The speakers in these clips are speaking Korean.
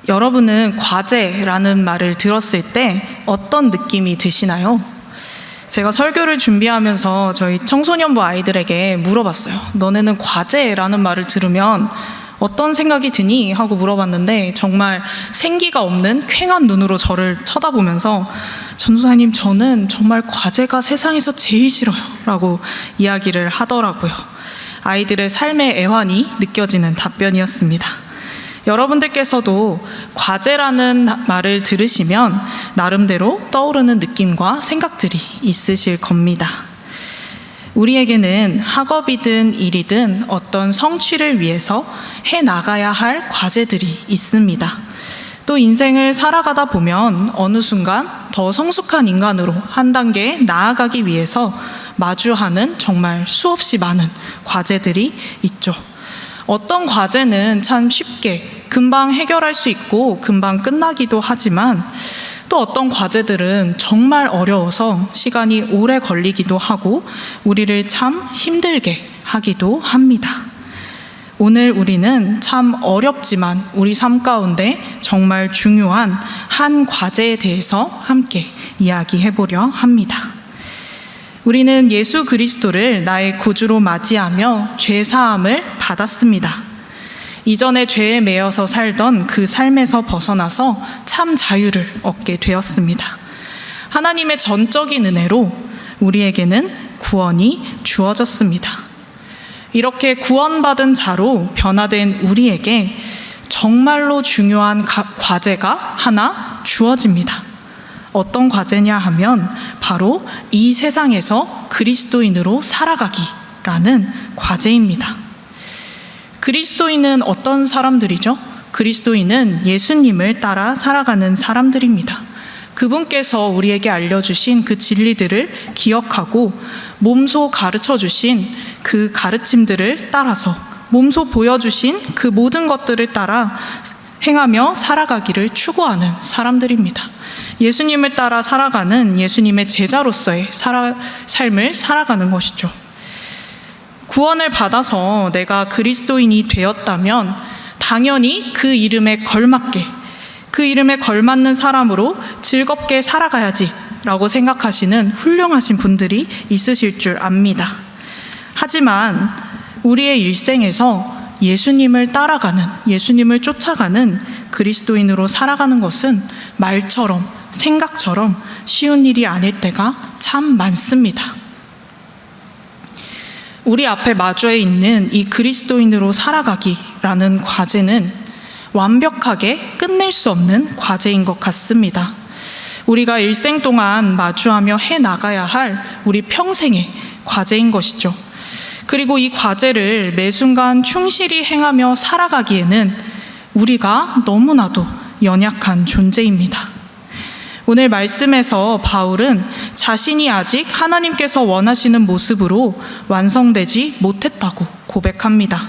여러분은 과제라는 말을 들었을 때 어떤 느낌이 드시나요? 제가 설교를 준비하면서 저희 청소년부 아이들에게 물어봤어요. 너네는 과제라는 말을 들으면 어떤 생각이 드니? 하고 물어봤는데 정말 생기가 없는 퀭한 눈으로 저를 쳐다보면서 전도사님, 저는 정말 과제가 세상에서 제일 싫어요 라고 이야기를 하더라고요. 아이들의 삶의 애환이 느껴지는 답변이었습니다. 여러분들께서도 과제라는 말을 들으시면 나름대로 떠오르는 느낌과 생각들이 있으실 겁니다. 우리에게는 학업이든 일이든 어떤 성취를 위해서 해나가야 할 과제들이 있습니다. 또 인생을 살아가다 보면 어느 순간 더 성숙한 인간으로 한 단계 나아가기 위해서 마주하는 정말 수없이 많은 과제들이 있죠. 어떤 과제는 참 쉽게 금방 해결할 수 있고 금방 끝나기도 하지만 또 어떤 과제들은 정말 어려워서 시간이 오래 걸리기도 하고 우리를 참 힘들게 하기도 합니다. 오늘 우리는 참 어렵지만 우리 삶 가운데 정말 중요한 한 과제에 대해서 함께 이야기해 보려 합니다. 우리는 예수 그리스도를 나의 구주로 맞이하며 죄 사함을 받았습니다. 이전에 죄에 매여서 살던 그 삶에서 벗어나서 참 자유를 얻게 되었습니다. 하나님의 전적인 은혜로 우리에게는 구원이 주어졌습니다. 이렇게 구원받은 자로 변화된 우리에게 정말로 중요한 과제가 하나 주어집니다. 어떤 과제냐 하면 바로 이 세상에서 그리스도인으로 살아가기라는 과제입니다. 그리스도인은 어떤 사람들이죠? 그리스도인은 예수님을 따라 살아가는 사람들입니다. 그분께서 우리에게 알려주신 그 진리들을 기억하고 몸소 가르쳐주신 그 가르침들을 따라서 몸소 보여주신 그 모든 것들을 따라 행하며 살아가기를 추구하는 사람들입니다. 예수님을 따라 살아가는 예수님의 제자로서의 삶을 살아가는 것이죠. 구원을 받아서 내가 그리스도인이 되었다면 당연히 그 이름에 걸맞게, 그 이름에 걸맞는 사람으로 즐겁게 살아가야지 라고 생각하시는 훌륭하신 분들이 있으실 줄 압니다. 하지만 우리의 일생에서 예수님을 따라가는, 예수님을 쫓아가는 그리스도인으로 살아가는 것은 말처럼, 생각처럼 쉬운 일이 아닐 때가 참 많습니다. 우리 앞에 마주해 있는 이 그리스도인으로 살아가기라는 과제는 완벽하게 끝낼 수 없는 과제인 것 같습니다. 우리가 일생 동안 마주하며 해나가야 할 우리 평생의 과제인 것이죠. 그리고 이 과제를 매 순간 충실히 행하며 살아가기에는 우리가 너무나도 연약한 존재입니다. 오늘 말씀에서 바울은 자신이 아직 하나님께서 원하시는 모습으로 완성되지 못했다고 고백합니다.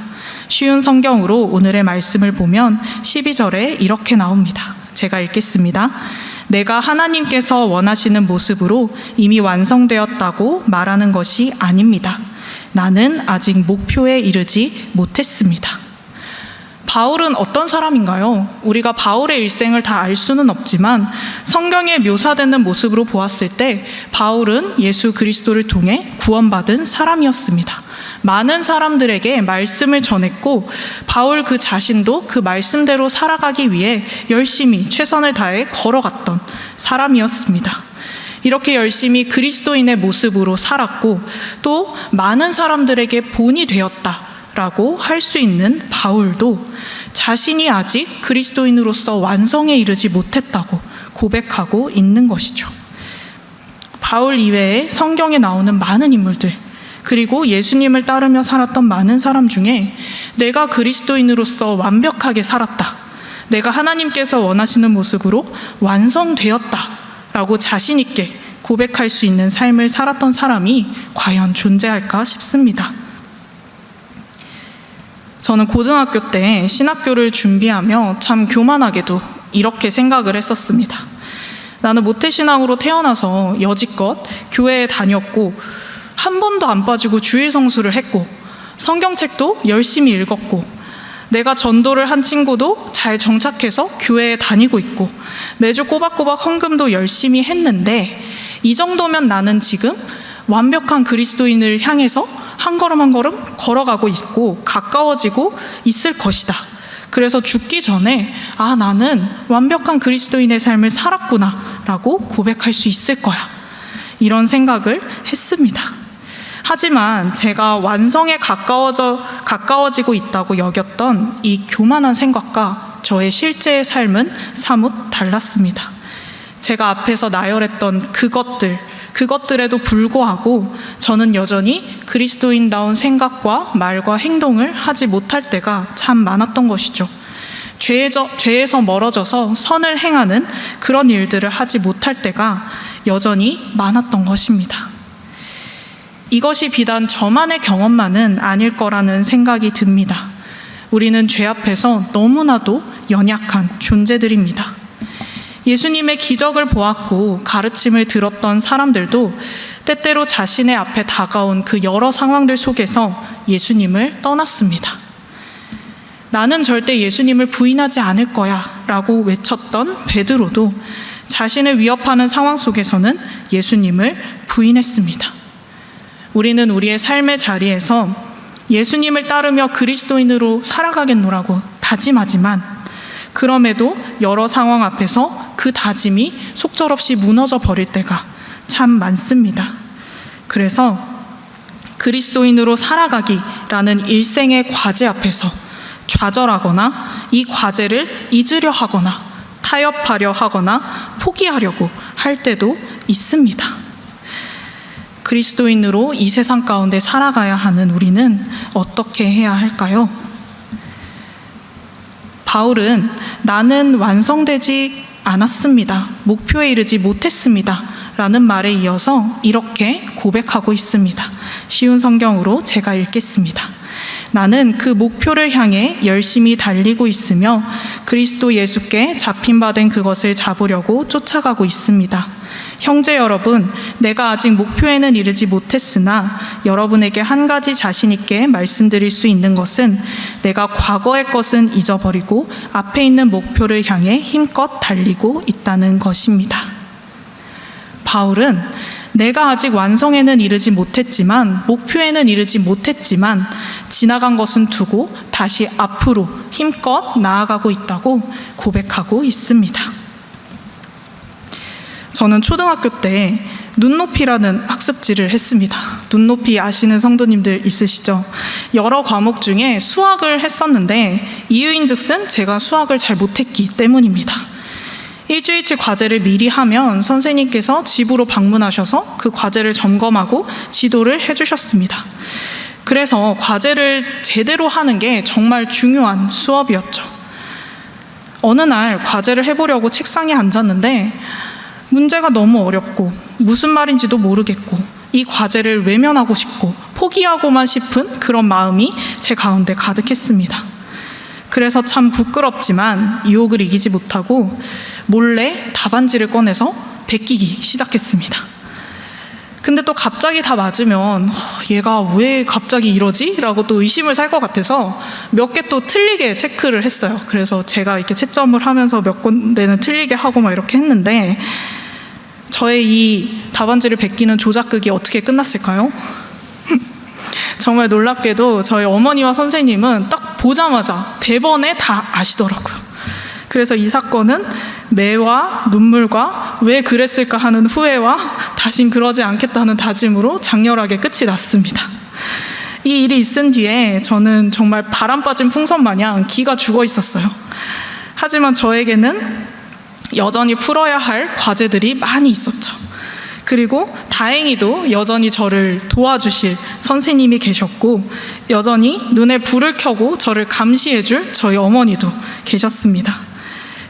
쉬운 성경으로 오늘의 말씀을 보면 12절에 이렇게 나옵니다. 제가 읽겠습니다. 내가 하나님께서 원하시는 모습으로 이미 완성되었다고 말하는 것이 아닙니다. 나는 아직 목표에 이르지 못했습니다. 바울은 어떤 사람인가요? 우리가 바울의 일생을 다 알 수는 없지만 성경에 묘사되는 모습으로 보았을 때 바울은 예수 그리스도를 통해 구원받은 사람이었습니다. 많은 사람들에게 말씀을 전했고 바울 그 자신도 그 말씀대로 살아가기 위해 열심히 최선을 다해 걸어갔던 사람이었습니다. 이렇게 열심히 그리스도인의 모습으로 살았고 또 많은 사람들에게 본이 되었다라고 할 수 있는 바울도 자신이 아직 그리스도인으로서 완성에 이르지 못했다고 고백하고 있는 것이죠. 바울 이외에 성경에 나오는 많은 인물들, 그리고 예수님을 따르며 살았던 많은 사람 중에 내가 그리스도인으로서 완벽하게 살았다, 내가 하나님께서 원하시는 모습으로 완성되었다라고 자신 있게 고백할 수 있는 삶을 살았던 사람이 과연 존재할까 싶습니다. 저는 고등학교 때 신학교를 준비하며 참 교만하게도 이렇게 생각을 했었습니다. 나는 모태신앙으로 태어나서 여지껏 교회에 다녔고 한 번도 안 빠지고 주일 성수를 했고 성경책도 열심히 읽었고 내가 전도를 한 친구도 잘 정착해서 교회에 다니고 있고 매주 꼬박꼬박 헌금도 열심히 했는데 이 정도면 나는 지금 완벽한 그리스도인을 향해서 한 걸음 한 걸음 걸어가고 있고 가까워지고 있을 것이다. 그래서 죽기 전에 나는 완벽한 그리스도인의 삶을 살았구나 라고 고백할 수 있을 거야. 이런 생각을 했습니다. 하지만 제가 완성에 가까워지고 있다고 여겼던 이 교만한 생각과 저의 실제의 삶은 사뭇 달랐습니다. 제가 앞에서 나열했던 그것들에도 불구하고 저는 여전히 그리스도인다운 생각과 말과 행동을 하지 못할 때가 참 많았던 것이죠. 죄에서 멀어져서 선을 행하는 그런 일들을 하지 못할 때가 여전히 많았던 것입니다. 이것이 비단 저만의 경험만은 아닐 거라는 생각이 듭니다. 우리는 죄 앞에서 너무나도 연약한 존재들입니다. 예수님의 기적을 보았고 가르침을 들었던 사람들도 때때로 자신의 앞에 다가온 그 여러 상황들 속에서 예수님을 떠났습니다. 나는 절대 예수님을 부인하지 않을 거야 라고 외쳤던 베드로도 자신을 위협하는 상황 속에서는 예수님을 부인했습니다. 우리는 우리의 삶의 자리에서 예수님을 따르며 그리스도인으로 살아가겠노라고 다짐하지만 그럼에도 여러 상황 앞에서 그 다짐이 속절없이 무너져 버릴 때가 참 많습니다. 그래서 그리스도인으로 살아가기라는 일생의 과제 앞에서 좌절하거나 이 과제를 잊으려 하거나 타협하려 하거나 포기하려고 할 때도 있습니다. 그리스도인으로 이 세상 가운데 살아가야 하는 우리는 어떻게 해야 할까요? 바울은 나는 완성되지 않았습니다. 목표에 이르지 못했습니다. 라는 말에 이어서 이렇게 고백하고 있습니다. 쉬운 성경으로 제가 읽겠습니다. 나는 그 목표를 향해 열심히 달리고 있으며 그리스도 예수께 잡힌 바 된 그것을 잡으려고 쫓아가고 있습니다. 형제 여러분, 내가 아직 목표에는 이르지 못했으나 여러분에게 한 가지 자신 있게 말씀드릴 수 있는 것은 내가 과거의 것은 잊어버리고 앞에 있는 목표를 향해 힘껏 달리고 있다는 것입니다. 바울은 내가 아직 완성에는 이르지 못했지만 목표에는 이르지 못했지만 지나간 것은 두고 다시 앞으로 힘껏 나아가고 있다고 고백하고 있습니다. 저는 초등학교 때 눈높이라는 학습지를 했습니다. 눈높이 아시는 성도님들 있으시죠? 여러 과목 중에 수학을 했었는데 이유인즉슨 제가 수학을 잘 못했기 때문입니다. 일주일치 과제를 미리 하면 선생님께서 집으로 방문하셔서 그 과제를 점검하고 지도를 해주셨습니다. 그래서 과제를 제대로 하는 게 정말 중요한 수업이었죠. 어느 날 과제를 해보려고 책상에 앉았는데 문제가 너무 어렵고 무슨 말인지도 모르겠고 이 과제를 외면하고 싶고 포기하고만 싶은 그런 마음이 제 가운데 가득했습니다. 그래서 참 부끄럽지만 유혹을 이기지 못하고 몰래 답안지를 꺼내서 베끼기 시작했습니다. 근데 또 갑자기 다 맞으면 얘가 왜 갑자기 이러지? 라고 또 의심을 살 것 같아서 몇 개 또 틀리게 체크를 했어요. 그래서 제가 이렇게 채점을 하면서 몇 군데는 틀리게 하고 막 이렇게 했는데 저의 이 답안지를 베끼는 조작극이 어떻게 끝났을까요? 정말 놀랍게도 저희 어머니와 선생님은 딱 보자마자 대번에 다 아시더라고요. 그래서 이 사건은 매와 눈물과 왜 그랬을까 하는 후회와 다신 그러지 않겠다는 다짐으로 장렬하게 끝이 났습니다. 이 일이 있은 뒤에 저는 정말 바람 빠진 풍선 마냥 기가 죽어 있었어요. 하지만 저에게는 여전히 풀어야 할 과제들이 많이 있었죠. 그리고 다행히도 여전히 저를 도와주실 선생님이 계셨고 여전히 눈에 불을 켜고 저를 감시해줄 저희 어머니도 계셨습니다.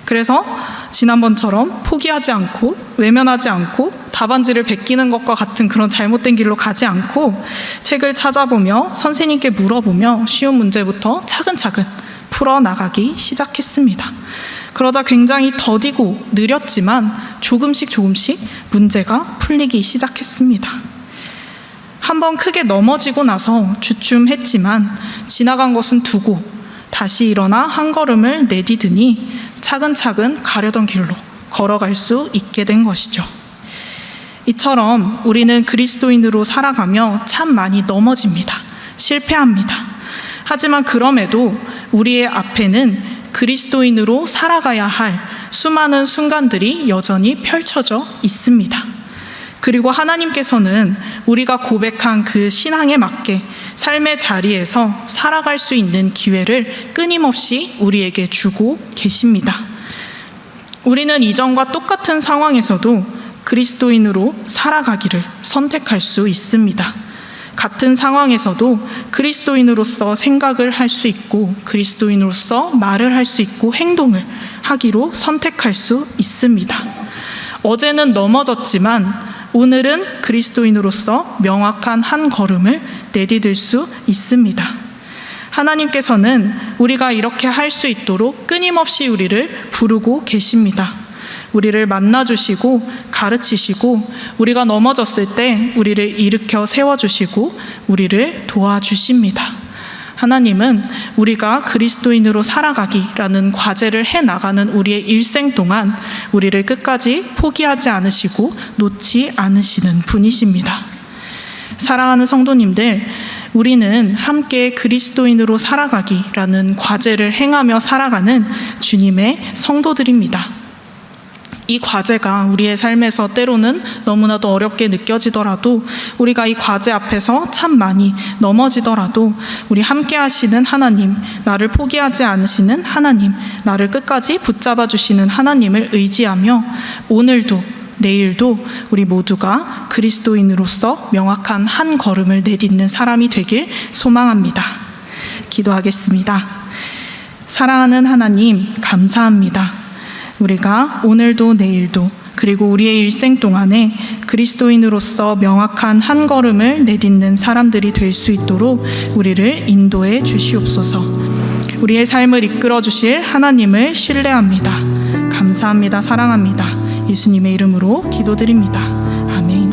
그래서 지난번처럼 포기하지 않고 외면하지 않고 답안지를 베끼는 것과 같은 그런 잘못된 길로 가지 않고 책을 찾아보며 선생님께 물어보며 쉬운 문제부터 차근차근 풀어나가기 시작했습니다. 그러자 굉장히 더디고 느렸지만 조금씩 문제가 풀리기 시작했습니다. 한번 크게 넘어지고 나서 주춤했지만 지나간 것은 두고 다시 일어나 한 걸음을 내디드니 차근차근 가려던 길로 걸어갈 수 있게 된 것이죠. 이처럼 우리는 그리스도인으로 살아가며 참 많이 넘어집니다. 실패합니다. 하지만 그럼에도 우리의 앞에는 그리스도인으로 살아가야 할 수많은 순간들이 여전히 펼쳐져 있습니다. 그리고 하나님께서는 우리가 고백한 그 신앙에 맞게 삶의 자리에서 살아갈 수 있는 기회를 끊임없이 우리에게 주고 계십니다. 우리는 이전과 똑같은 상황에서도 그리스도인으로 살아가기를 선택할 수 있습니다. 같은 상황에서도 그리스도인으로서 생각을 할 수 있고 그리스도인으로서 말을 할 수 있고 행동을 하기로 선택할 수 있습니다. 어제는 넘어졌지만 오늘은 그리스도인으로서 명확한 한 걸음을 내디딜 수 있습니다. 하나님께서는 우리가 이렇게 할 수 있도록 끊임없이 우리를 부르고 계십니다. 우리를 만나주시고 가르치시고 우리가 넘어졌을 때 우리를 일으켜 세워주시고 우리를 도와주십니다. 하나님은 우리가 그리스도인으로 살아가기라는 과제를 해나가는 우리의 일생 동안 우리를 끝까지 포기하지 않으시고 놓지 않으시는 분이십니다. 사랑하는 성도님들, 우리는 함께 그리스도인으로 살아가기라는 과제를 행하며 살아가는 주님의 성도들입니다. 이 과제가 우리의 삶에서 때로는 너무나도 어렵게 느껴지더라도 우리가 이 과제 앞에서 참 많이 넘어지더라도 우리 함께 하시는 하나님, 나를 포기하지 않으시는 하나님, 나를 끝까지 붙잡아 주시는 하나님을 의지하며 오늘도 내일도 우리 모두가 그리스도인으로서 명확한 한 걸음을 내딛는 사람이 되길 소망합니다. 기도하겠습니다. 사랑하는 하나님, 감사합니다. 우리가 오늘도 내일도 그리고 우리의 일생 동안에 그리스도인으로서 명확한 한 걸음을 내딛는 사람들이 될 수 있도록 우리를 인도해 주시옵소서. 우리의 삶을 이끌어 주실 하나님을 신뢰합니다. 감사합니다. 사랑합니다. 예수님의 이름으로 기도드립니다. 아멘.